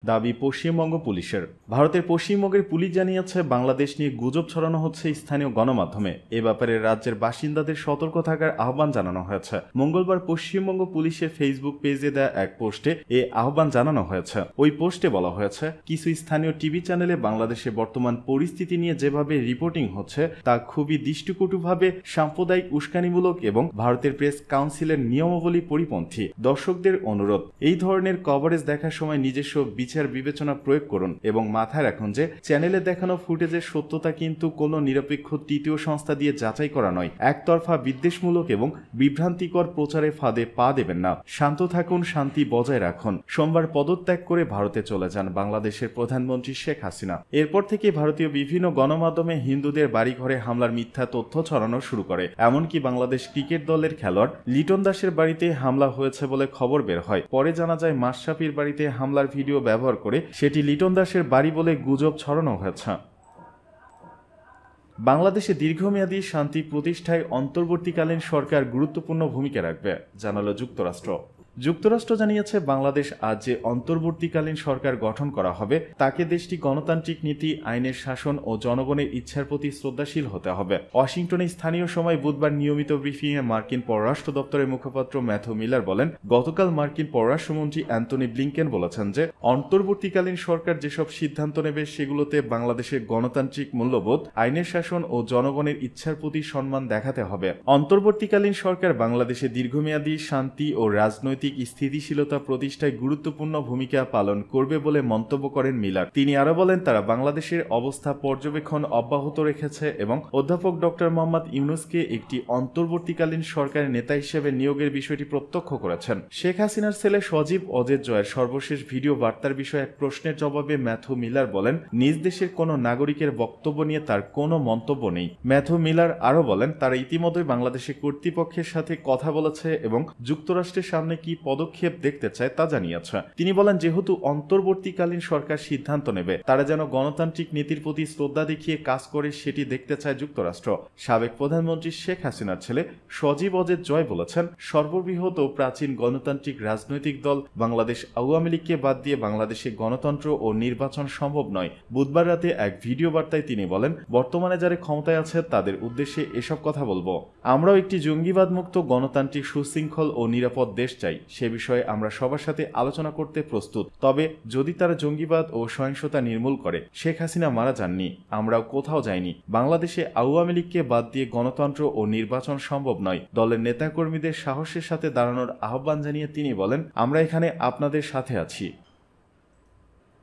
দাবি পশ্চিমবঙ্গ পুলিশের। ভারতের পশ্চিমবঙ্গের পুলিশ জানিয়েছে, বাংলাদেশ নিয়ে গুজব ছড়ানো হচ্ছে স্থানীয় গণমাধ্যমে। এ ব্যাপারে রাজ্যের বাসিন্দাদের সতর্ক থাকার আহ্বান জানানো হয়েছে। মঙ্গলবার পশ্চিমবঙ্গ পুলিশের ফেসবুক পেজে দেয়া এক পোস্টে এ আহ্বান জানানো হয়েছে। ওই পোস্টে বলা হয়েছে, কিছু স্থানীয় টিভি চ্যানেলে বাংলাদেশের বর্তমান পরিস্থিতি নিয়ে যেভাবে রিপোর্টিং হচ্ছে তা খুবই দৃষ্টিকটুভাবে সাম্প্রদায়িক, উস্কানিমূলক এবং ভারতের প্রেস কাউন্সিলের নিয়মাবলী পরিপন্থী। দর্শকদের অনুরোধ, এই ধরনের কভারেজ দেখার সময় নিজস্ব বিচার বিবেচনা প্রয়োগ করুন এবং মাথায় রাখুন যে চ্যানেলে দেখানো ফুটেজের সত্যতা কিন্তু কোনো নিরপেক্ষ তৃতীয় সংস্থা দিয়ে যাচাই করা নয়। একতরফা বিদ্বেষমূলক এবং বিভ্রান্তিকর প্রচারে ফাঁদে পা দেবেন না। শান্ত থাকুন, শান্তি বজায় রাখুন। সোমবার পদত্যাগ করে ভারতে চলে যান বাংলাদেশের প্রধানমন্ত্রী শেখ হাসিনা। এরপর থেকে ভারতীয় বিভিন্ন গণমাধ্যমে হিন্দুদের বাড়িঘরে হামলার মিথ্যা তথ্য ছড়ানো শুরু করে। এমনকি বাংলাদেশ ক্রিকেট দলের খেলোয়াড় লিটন দাসের বাড়িতে হামলা হয়েছে বলে খবর বের হয়। পরে জানা যায়, মাশরাফির বাড়িতে হামলার ভিডিও ব্যবহার করে সেটি লিটন দাসের বাড়ি বলে গুজব ছড়ানো হয়েছে। বাংলাদেশে দীর্ঘমেয়াদী শান্তি প্রতিষ্ঠায় অন্তর্বর্তীকালীন সরকার গুরুত্বপূর্ণ ভূমিকা রাখবে, জানালো যুক্তরাষ্ট্র। যুক্তরাষ্ট্র জানিয়েছে, বাংলাদেশ আজ যে অন্তর্বর্তীকালীন সরকার গঠন করা হবে তাকে দেশটি গণতান্ত্রিক নীতি, আইনের শাসন ও জনগণের ইচ্ছার প্রতি শ্রদ্ধাশীল হতে হবে। ওয়াশিংটনে স্থানীয় সময় বুধবার নিয়মিত ব্রিফিংয়ে মার্কিন পররাষ্ট্র দপ্তরের মুখপাত্র ম্যাথু মিলার বলেন, গতকাল মার্কিন পররাষ্ট্রমন্ত্রী অ্যান্টনি ব্লিংকেন বলেছেন যে অন্তর্বর্তীকালীন সরকার যেসব সিদ্ধান্ত নেবে সেগুলোতে বাংলাদেশের গণতান্ত্রিক মূল্যবোধ, আইনের শাসন ও জনগণের ইচ্ছার প্রতি সম্মান দেখাতে হবে। অন্তর্বর্তীকালীন সরকার বাংলাদেশে দীর্ঘমেয়াদী শান্তি ও রাজনৈতিক স্থিতিশীলতা প্রতিষ্ঠায় গুরুত্বপূর্ণ ভূমিকা পালন করবে বলে মন্তব্য করেন মিলার। তিনি আরো বলেন, তারা বাংলাদেশের অবস্থা পর্যবেক্ষণ অব্যাহত রেখেছে এবং অধ্যাপক ডক্টর মোহাম্মদ ইউনূসকে একটি অন্তর্বর্তীকালীন সরকারের নেতা হিসেবে নিয়োগের বিষয়টি প্রত্যক্ষ করেছেন। শেখ হাসিনার ছেলে সজীব অজের জয়ের সর্বশেষ ভিডিও বার্তার বিষয়ে এক প্রশ্নের জবাবে ম্যাথু মিলার বলেন, নিজ দেশের কোনো নাগরিকের বক্তব্য নিয়ে তার কোনো মন্তব্য নেই। ম্যাথু মিলার আরো বলেন, তারা ইতিমধ্যেই বাংলাদেশের কর্তৃপক্ষের সাথে কথা বলেছে এবং যুক্তরাষ্ট্রের সামনে কি পদক্ষেপ দেখতে চায় তা জানিয়েছে। তিনি বলেন, যেহেতু অন্তর্বর্তীকালীন সরকার সিদ্ধান্ত নেবে, তারা যেন গণতান্ত্রিক নীতির প্রতি শ্রদ্ধা দেখিয়ে কাজ করে সেটি দেখতে চায় যুক্তরাষ্ট্র। সাবেক প্রধানমন্ত্রী শেখ হাসিনার ছেলে সজীব অজের জয় বলেছেন, সর্ববৃহৎ ও প্রাচীন গণতান্ত্রিক রাজনৈতিক দল বাংলাদেশ আওয়ামী লীগকে বাদ দিয়ে বাংলাদেশে গণতন্ত্র ও নির্বাচন সম্ভব নয়। বুধবার রাতে এক ভিডিও বার্তায় তিনি বলেন, বর্তমানে যারা ক্ষমতায় আছে তাদের উদ্দেশ্যে এসব কথা বলবো। আমরাও একটি জঙ্গিবাদ মুক্ত, গণতান্ত্রিক, সুশৃঙ্খল ও নিরাপদ দেশ চাই। সে বিষয়ে আমরা সবার সাথে আলোচনা করতে প্রস্তুত। তবে যদি তারা জঙ্গিবাদ ও সহিংসতা নির্মূল করে, শেখ হাসিনা মারা যাননি, আমরাও কোথাও যাইনি। বাংলাদেশে আওয়ামী লীগকে বাদ দিয়ে গণতন্ত্র ও নির্বাচন সম্ভব নয়। দলের নেতাকর্মীদের সাহসের সাথে দাঁড়ানোর আহ্বান জানিয়ে তিনি বলেন, আমরা এখানে আপনাদের সাথে আছি।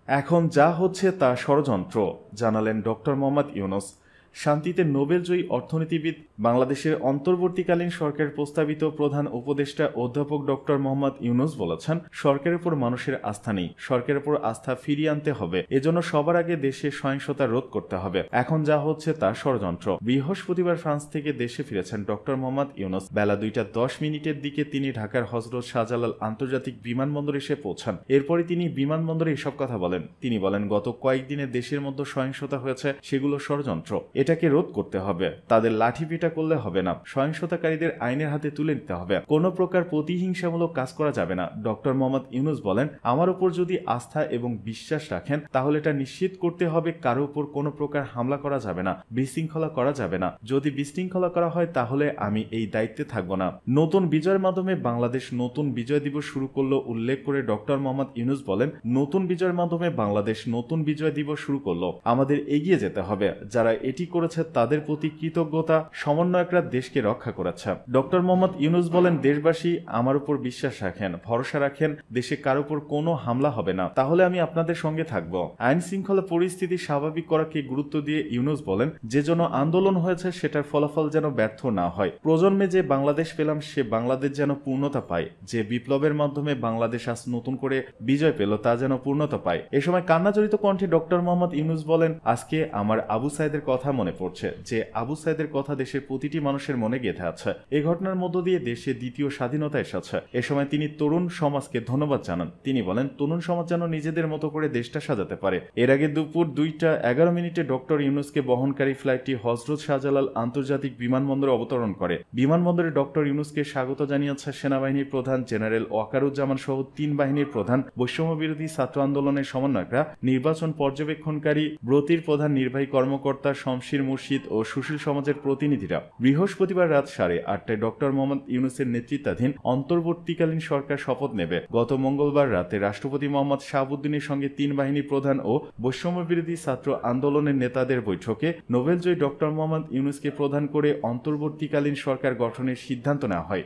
এখন যা হচ্ছে তা ষড়যন্ত্র, জানালেন ডক্টর মোহাম্মদ ইউনূস। শান্তিতে নোবেলজয়ী অর্থনীতিবিদ, বাংলাদেশের অন্তর্বর্তীকালীন সরকারের প্রস্তাবিত প্রধান উপদেষ্টা অধ্যাপক ডক্টর মোহাম্মদ ইউনূস বলেছেন, সরকারের উপর মানুষের আস্থা নেই, সরকারের উপর আস্থা ফিরিয়ে আনতে হবে। এজন্য সবার আগে দেশে সহিংসতা রোধ করতে হবে। এখন যা হচ্ছে তা ষড়যন্ত্র। বৃহস্পতিবার ফ্রান্স থেকে দেশে ফিরেছেন ডক্টর মোহাম্মদ ইউনূস। বেলা 2:10 দিকে তিনি ঢাকার হযরত শাহজালাল আন্তর্জাতিক বিমানবন্দরে এসে পৌঁছান। এরপরে তিনি বিমানবন্দরে এসব কথা বলেন। তিনি বলেন, গত কয়েকদিনে দেশের মধ্যে সহিংসতা হয়েছে, সেগুলো ষড়যন্ত্র। এটাকে রোধ করতে হবে। তাদের লাঠিপিটা করলে হবে না। সহিংসতাকারীদের আইনের হাতে তুলে নিতে হবে। কোনো প্রকার প্রতিহিংসামূলক কাজ করা যাবে না। ডক্টর মোহাম্মদ ইউনূস বলেন, আমার উপর যদি আস্থা এবং বিশ্বাস রাখেন তাহলে এটা নিশ্চিত করতে হবে কারো উপর কোনো প্রকার হামলা করা যাবে না, বিশৃঙ্খলা করা যাবে না। যদি বিশৃঙ্খলা করা হয় তাহলে আমি এই দায়িত্বে থাকব না। নতুন বিজয়ের মাধ্যমে বাংলাদেশ নতুন বিজয় দিবস শুরু করলো উল্লেখ করে ডক্টর মোহাম্মদ ইউনূস বলেন, নতুন বিজয়ের মাধ্যমে বাংলাদেশ নতুন বিজয় দিবস শুরু করলো। আমাদের এগিয়ে যেতে হবে। যারা এটি করেছে তাদের প্রতি কৃতজ্ঞতা। সমন্বয়করা দেশকে রক্ষা করেছে। ডক্টর মোহাম্মদ ইউনূস বলেন, দেশবাসী আমার উপর বিশ্বাস রাখেন, ভরসা রাখেন, দেশে কারো উপর কোনো হামলা হবে না, তাহলে আমি আপনাদের সঙ্গে থাকব। আইন শৃঙ্খলা পরিস্থিতি স্বাভাবিক করাকে গুরুত্ব দিয়ে ইউনূস বলেন, যে জন্য আন্দোলন হয়েছে সেটার ফলাফল যেন ব্যর্থ না হয়। প্রজন্মে যে বাংলাদেশ পেলাম সে বাংলাদেশ যেন পূর্ণতা পায়। যে বিপ্লবের মাধ্যমে বাংলাদেশ আজ নতুন করে বিজয় পেল তা যেন পূর্ণতা পায়। এ সময় কান্নাজড়িত কণ্ঠে ডক্টর মোহাম্মদ ইউনূস বলেন, আজকে আমার আবু সাইদের কথা মনে মনে পড়ছে যে আবু সাইদের কথা দেশের প্রতিটি মানুষের মনে গেঁথে আছে। এই ঘটনার মধ্য দিয়ে দেশে দ্বিতীয় স্বাধীনতা এসেছে। এ সময় তিনি তরুণ সমাজকে ধন্যবাদ জানান। তিনি বলেন, তরুণ সমাজ যেন নিজেদের মতো করে দেশটা সাজাতে পারে। এর আগে দুপুর 2:11 ডক্টর ইউনূসকে বহনকারী ফ্লাইটটি হযরত শাহজালাল আন্তর্জাতিক বিমানবন্দরে অবতরণ করে। বিমানবন্দরে ডক্টর ইউনূসকে স্বাগত জানিয়েছে সেনাবাহিনীর প্রধান জেনারেল ওয়াকারুজ্জামান সহ 3 বাহিনীর প্রধান, বৈষম্য বিরোধী ছাত্র আন্দোলনের সমন্বয়করা, নির্বাচন পর্যবেক্ষণকারী, ব্রতির প্রধান নির্বাহী কর্মকর্তা শমশির মুর্শিদ ও সুশীল সমাজের প্রতিনিধিরা। বৃহস্পতিবার রাত 8:30টায় ডক্টর মোহাম্মদ ইউনূসের নেতৃত্বাধীন অন্তর্বর্তীকালীন সরকার শপথ নেবে। গত মঙ্গলবার রাতে রাষ্ট্রপতি মোহাম্মদ শাহাবুদ্দিনের সঙ্গে 3 বাহিনীর প্রধান ও বৈষম্য বিরোধী ছাত্র আন্দোলনের নেতাদের বৈঠকে নোবেলজয়ী ডক্টর মোহাম্মদ ইউনূসকে প্রধান করে অন্তর্বর্তীকালীন সরকার গঠনের সিদ্ধান্ত নেওয়া হয়।